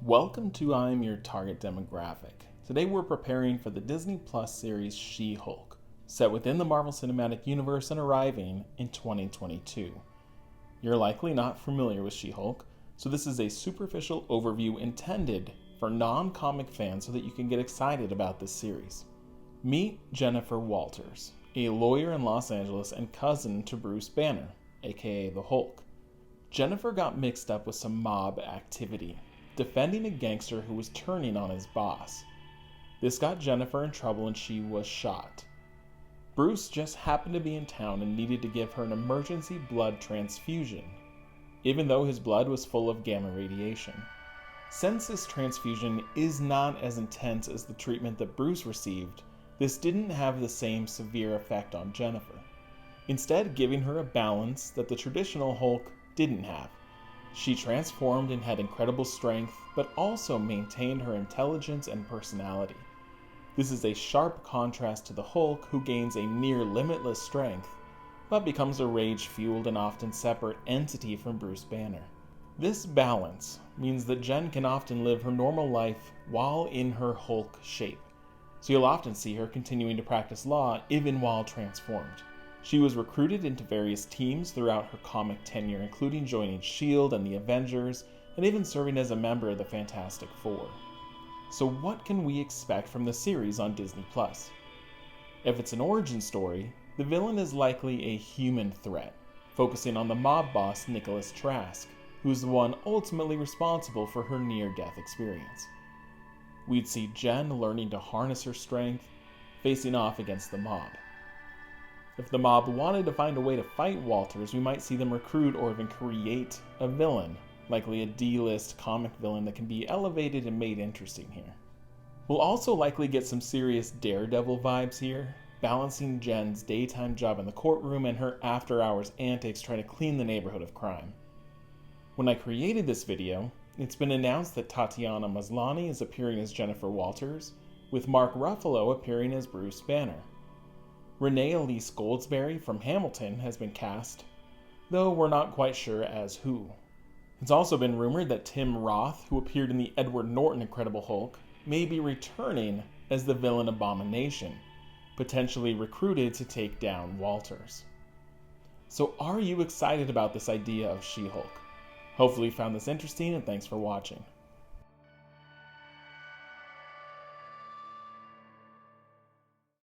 Welcome to I'm Your Target Demographic. Today we're preparing for the Disney Plus series She-Hulk, set within the Marvel Cinematic Universe and arriving in 2022. You're likely not familiar with She-Hulk, so this is a superficial overview intended for non-comic fans so that you can get excited about this series. Meet Jennifer Walters, a lawyer in Los Angeles and cousin to Bruce Banner, aka the Hulk. Jennifer got mixed up with some mob activity, defending a gangster who was turning on his boss. This got Jennifer in trouble and she was shot. Bruce just happened to be in town and needed to give her an emergency blood transfusion, even though his blood was full of gamma radiation. Since this transfusion is not as intense as the treatment that Bruce received, this didn't have the same severe effect on Jennifer, instead giving her a balance that the traditional Hulk didn't have. She transformed and had incredible strength, but also maintained her intelligence and personality. This is a sharp contrast to the Hulk, who gains a near limitless strength, but becomes a rage-fueled and often separate entity from Bruce Banner. This balance means that Jen can often live her normal life while in her Hulk shape, so you'll often see her continuing to practice law even while transformed. She was recruited into various teams throughout her comic tenure, including joining S.H.I.E.L.D. and the Avengers, and even serving as a member of the Fantastic Four. So what can we expect from the series on Disney+? If it's an origin story, the villain is likely a human threat, focusing on the mob boss Nicholas Trask, who's the one ultimately responsible for her near-death experience. We'd see Jen learning to harness her strength, facing off against the mob. If the mob wanted to find a way to fight Walters, we might see them recruit or even create a villain, likely a D-list comic villain that can be elevated and made interesting here. We'll also likely get some serious Daredevil vibes here, balancing Jen's daytime job in the courtroom and her after-hours antics trying to clean the neighborhood of crime. When I created this video, it's been announced that Tatiana Maslany is appearing as Jennifer Walters, with Mark Ruffalo appearing as Bruce Banner. Renee Elise Goldsberry from Hamilton has been cast, though we're not quite sure as who. It's also been rumored that Tim Roth, who appeared in the Edward Norton Incredible Hulk, may be returning as the villain Abomination, potentially recruited to take down Walters. So are you excited about this idea of She-Hulk? Hopefully you found this interesting, and thanks for watching.